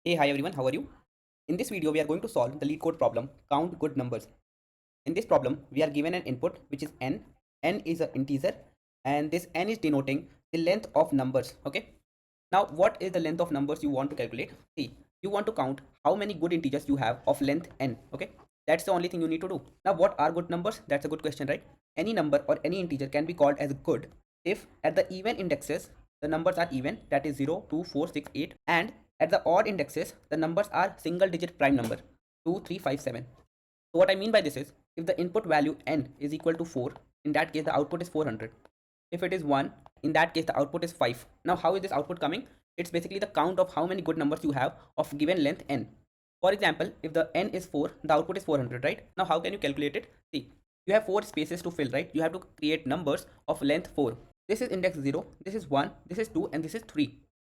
Hey, hi everyone, how are you? In this video, we are going to solve the Leetcode problem, count good numbers. In this problem, we are given an input which is n is an integer, and this n is denoting the length of numbers, okay? Now, what is the length of numbers you want to calculate? See, you want to count how many good integers you have of length n, okay? That's the only thing you need to do. Now, what are good numbers? That's a good question, right? Any number or any integer can be called as good if at the even indexes, the numbers are even, that is 0, 2, 4, 6, 8, and at the odd indexes, the numbers are single digit prime number 2, 3, 5, 7. So what I mean by this is, if the input value n is equal to 4, in that case the output is 400. If it is 1, in that case the output is 5. Now how is this output coming? It's basically the count of how many good numbers you have of given length n. For example, if the n is 4, the output is 400, right? Now how can you calculate it? See, you have 4 spaces to fill, right? You have to create numbers of length 4. This is index 0, this is 1, this is 2, and this is 3.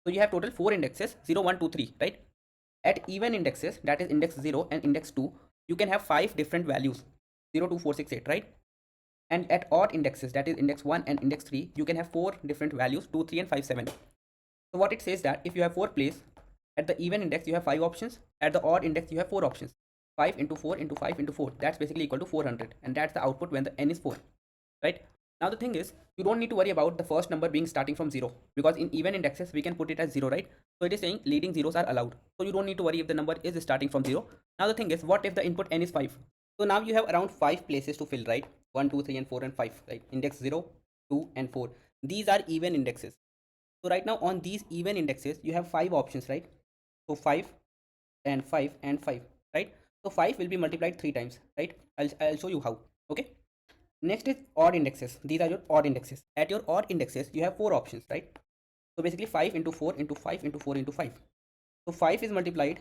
So you have total 4 indexes, 0, 1, 2, 3, right? At even indexes, that is index 0 and index 2, you can have 5 different values, 0, 2, 4, 6, 8, right? And at odd indexes, that is index 1 and index 3, you can have 4 different values, 2, 3, and 5, 7. So what it says that if you have 4 places, at the even index you have 5 options, at the odd index you have 4 options. 5 into 4 into 5 into 4, that's basically equal to 400, and that's the output when the n is 4, right? Now the thing is, you don't need to worry about the first number being starting from 0, because in even indexes we can put it as 0, right? So it is saying leading zeros are allowed, so you don't need to worry if the number is starting from 0. Now the thing is, what if the input n is 5? So now you have around 5 places to fill, right? 1, 2, 3, and 4, and 5, right? Index 0, 2, and 4, these are even indexes. So right now on these even indexes you have 5 options, right? So 5 and 5 and 5, right? So 5 will be multiplied 3 times, right? I'll show you how. Okay, next is odd indexes. These are your odd indexes. At your odd indexes you have 4 options, right? So basically 5 into 4 into 5 into 4 into 5. So 5 is multiplied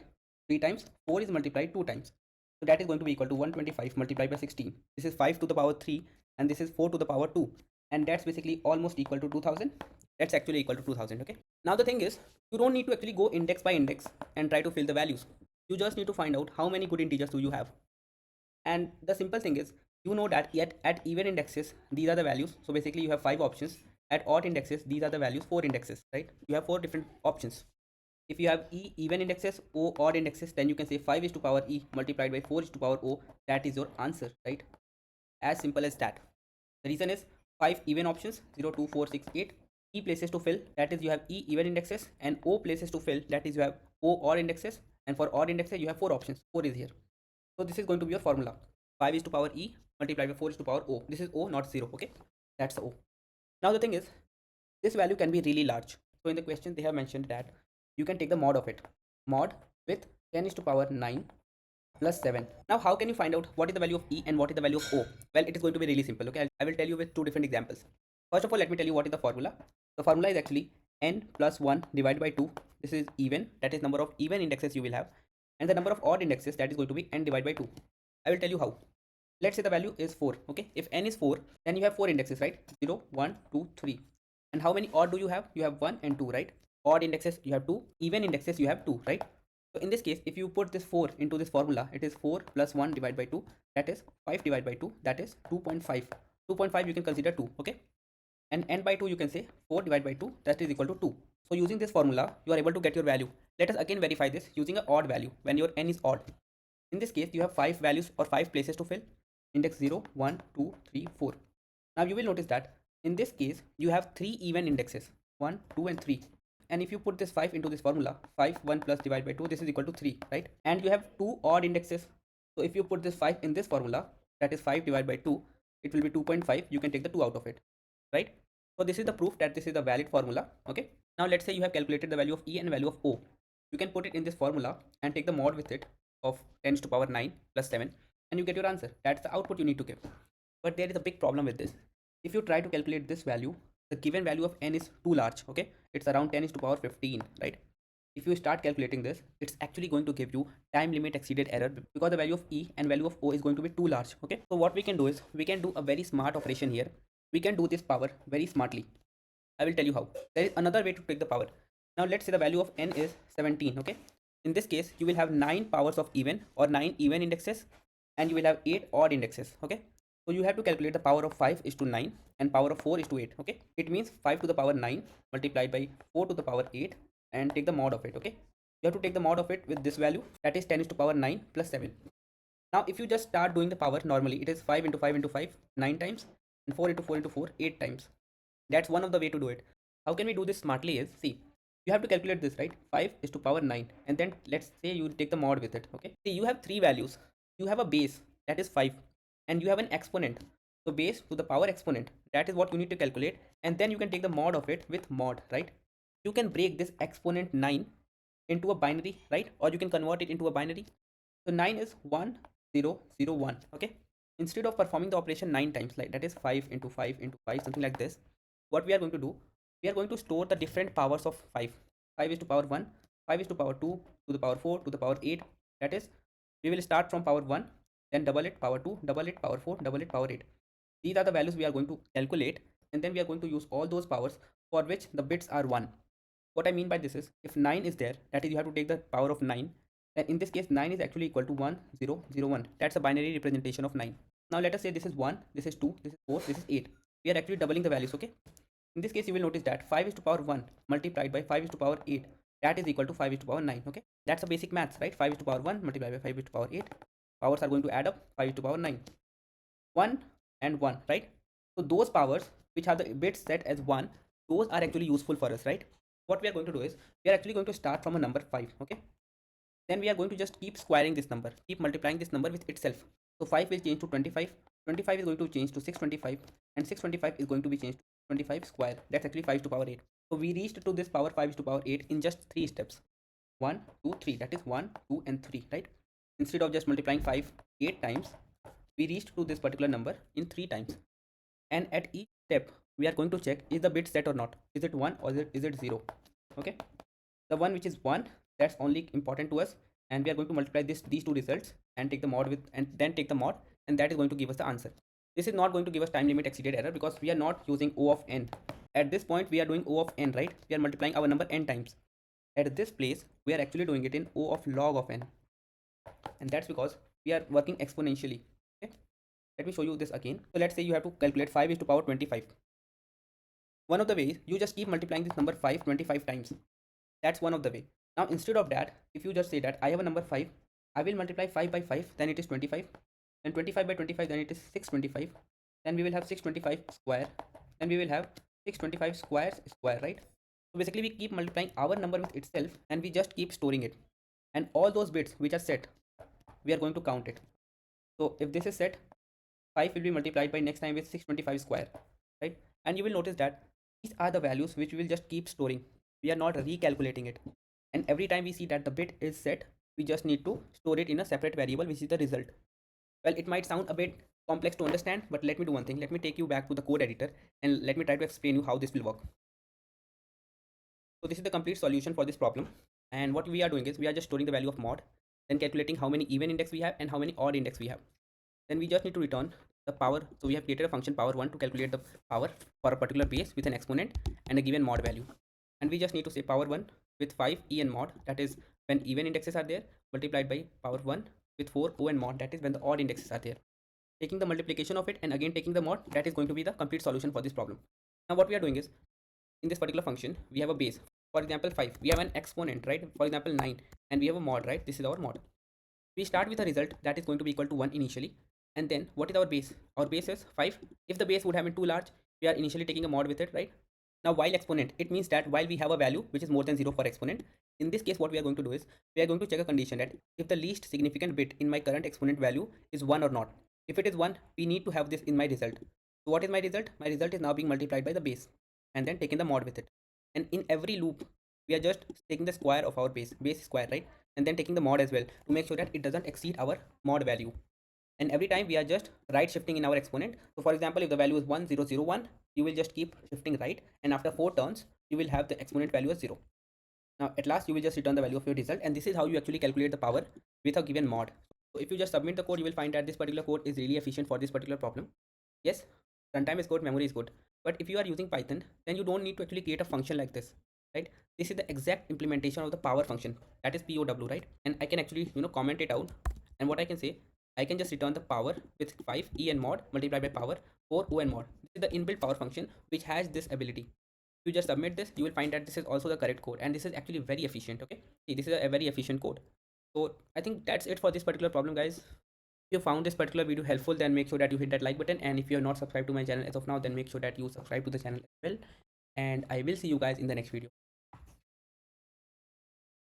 3 times, 4 is multiplied 2 times. So that is going to be equal to 125 multiplied by 16. This is 5 to the power 3 and this is 4 to the power 2. And that's basically almost equal to 2000. That's actually equal to 2000, okay? Now the thing is, you don't need to actually go index by index and try to fill the values. You just need to find out how many good integers do you have. And the simple thing is, you know that yet at even indexes, these are the values. So basically you have 5 options. At odd indexes, these are the values, 4 indexes, right? You have 4 different options. If you have e even indexes, o odd indexes, then you can say 5 is to power e multiplied by 4 is to power o. That is your answer, right? As simple as that. The reason is 5 even options, 0, 2, 4, 6, 8. E places to fill, that is you have e even indexes, and o places to fill, that is you have o odd indexes, and for odd indexes you have 4 options. 4 is here. So this is going to be your formula. 5 is to power e multiplied by 4 is to power o. This is o, not 0, okay? That's the o. Now the thing is, this value can be really large. So in the question they have mentioned that you can take the mod of it. Mod with 10 is to power 9 plus 7. Now how can you find out what is the value of e and what is the value of o? Well, it is going to be really simple, okay? I will tell you with 2 different examples. First of all, let me tell you what is the formula. The formula is actually n plus 1 divided by 2. This is even, that is number of even indexes you will have, and the number of odd indexes, that is going to be n divided by 2. I will tell you how. Let's say the value is 4, okay? If n is 4, then you have 4 indexes, right? 0, 1, 2, 3. And how many odd do you have? You have 1 and 2, right? Odd indexes you have 2, even indexes you have 2, right? So in this case, if you put this 4 into this formula, it is 4 plus 1 divided by 2, that is 5 divided by 2, that is 2.5. 2.5 you can consider 2, okay? And n by 2 you can say 4 divided by 2, that is equal to 2. So using this formula, you are able to get your value. Let us again verify this using an odd value when your n is odd. In this case, you have 5 values or 5 places to fill. Index 0, 1, 2, 3, 4. Now you will notice that in this case, you have 3 even indexes, 1, 2, and 3. And if you put this 5 into this formula, 5, 1 plus divided by 2, this is equal to 3, right? And you have 2 odd indexes. So if you put this 5 in this formula, that is 5 divided by 2, it will be 2.5. You can take the 2 out of it, right? So this is the proof that this is a valid formula, okay? Now let's say you have calculated the value of e and value of o. You can put it in this formula and take the mod with it of 10 to power 9 plus 7, and you get your answer. That's the output you need to give. But there is a big problem with this. If you try to calculate this value, the given value of n is too large, okay? It's around 10 is to power 15, right? If you start calculating this, it's actually going to give you time limit exceeded error, because the value of e and value of o is going to be too large, okay? So what we can do is, we can do a very smart operation here. We can do this power very smartly. I will tell you how. There is another way to take the power. Now let's say the value of n is 17, okay? In this case, you will have 9 powers of even, or 9 even indexes, and you will have 8 odd indexes, okay? So you have to calculate the power of 5 is to 9 and power of 4 is to 8, okay? It means 5 to the power 9 multiplied by 4 to the power 8 and take the mod of it, okay? you have to take the mod of it with this value, that is 10 is to power 9 plus 7. Now if you just start doing the power normally, it is 5 into 5 into 5 9 times, and 4 into 4 into 4 8 times. That's one of the way to do it. How can we do this smartly is, see, you have to calculate this, right? 5 is to power 9, and then let's say you take the mod with it. Okay, see, you have three values. You have a base, that is 5, and you have an exponent. So base to the power exponent, that is what you need to calculate, and then you can take the mod of it with mod, right? You can break this exponent 9 into a binary, right? Or you can convert it into a binary. So 9 is 1 0 0 1. Okay, instead of performing the operation 9 times, like that is 5 into 5 into 5, something like this, what we are going to do, we are going to store the different powers of 5. 5 is to power 1, 5 is to power 2, to the power 4, to the power 8. That is, we will start from power 1, then double it, power 2, double it, power 4, double it, power 8. These are the values we are going to calculate, and then we are going to use all those powers for which the bits are 1. What I mean by this is, if 9 is there, that is, you have to take the power of 9. Then in this case, 9 is actually equal to 1 0 0 1. That's a binary representation of 9. Now let us say this is 1, this is 2, this is 4, this is 8. We are actually doubling the values. Okay, in this case you will notice that 5 is to power 1 multiplied by 5 is to power 8, that is equal to 5 is to power 9. Okay, that's a basic maths, right? 5 is to power 1 multiplied by 5 is to power 8, powers are going to add up, 5 is to power 9, 1 and 1, right? So those powers which have the bits set as 1, those are actually useful for us, right? What we are going to do is, we are actually going to start from a number 5. Okay, then we are going to just keep squaring this number, keep multiplying this number with itself. So 5 will change to 25, 25 is going to change to 625, and 625 is going to be changed to 25 square. That's actually 5 to power 8. So we reached to this power 5 to power 8 in just 3 steps. 1 2 3, that is 1 2 and 3, right? Instead of just multiplying 5 8 times, we reached to this particular number in 3 times. And at each step we are going to check, is the bit set or not, is it 1 or is it 0. Okay, the one which is 1, that's only important to us, and we are going to multiply these two results and take the mod with, and then take the mod, and that is going to give us the answer. This is not going to give us time limit exceeded error, because we are not using O of n. At this point we are doing O of n, right? We are multiplying our number n times. At this place we are actually doing it in O of log of n, and that's because we are working exponentially. Okay, let me show you this again. So let's say you have to calculate 5 is to power 25. One of the ways, you just keep multiplying this number 5 25 times. That's one of the way. Now instead of that, if you just say that I have a number 5, I will multiply 5 by 5, then it is 25, then 25 by 25, then it is 625, then we will have 625 square, then we will have 625 squares square, right? So basically we keep multiplying our number with itself, and we just keep storing it, and all those bits which are set, we are going to count it. So if this is set, 5 will be multiplied by next time with 625 square, right? And you will notice that these are the values which we will just keep storing. We are not recalculating it, and every time we see that the bit is set, we just need to store it in a separate variable, which is the result. Well, it might sound a bit complex to understand, but let me do one thing. Let me take you back to the code editor, and let me try to explain you how this will work. So this is the complete solution for this problem, and what we are doing is, we are just storing the value of mod, then calculating how many even index we have and how many odd index we have. Then we just need to return the power. So we have created a function power1 to calculate the power for a particular base with an exponent and a given mod value, and we just need to say power1 with 5 en mod, that is when even indexes are there, multiplied by power1 with 4 on mod, that is when the odd indexes are there. Taking the multiplication of it and again taking the mod, that is going to be the complete solution for this problem. Now what we are doing is, in this particular function we have a base, for example 5, we have an exponent, right? For example 9, and we have a mod, right? This is our mod. We start with a result that is going to be equal to 1 initially, and then what is our base? Our base is 5. If the base would have been too large, we are initially taking a mod with it, right? Now while exponent, it means that while we have a value which is more than 0 for exponent, in this case what we are going to do is, we are going to check a condition that if the least significant bit in my current exponent value is 1 or not. If it is 1, we need to have this in my result. So what is my result? My result is now being multiplied by the base, and then taking the mod with it. And in every loop, we are just taking the square of our base square, right? And then taking the mod as well, to make sure that it doesn't exceed our mod value. And every time we are just right shifting in our exponent. So for example, if the value is 1001, you will just keep shifting right, and after 4 turns you will have the exponent value as 0. Now at last you will just return the value of your result, and this is how you actually calculate the power with a given mod. So if you just submit the code, you will find that this particular code is really efficient for this particular problem. Yes, runtime is good, memory is good, but if you are using Python, then you don't need to actually create a function like this, right? This is the exact implementation of the power function, that is POW, right? And I can actually comment it out, and what I can say, I can just return the power with 5 en mod multiplied by power 4 on mod. This is the inbuilt power function which has this ability. you just submit this, you will find that this is also the correct code, and this is actually very efficient. Okay, see, this is a very efficient code. So I think that's it for this particular problem, guys. If you found this particular video helpful, then make sure that you hit that like button, and if you are not subscribed to my channel as of now, then make sure that you subscribe to the channel as well. And I will see you guys in the next video.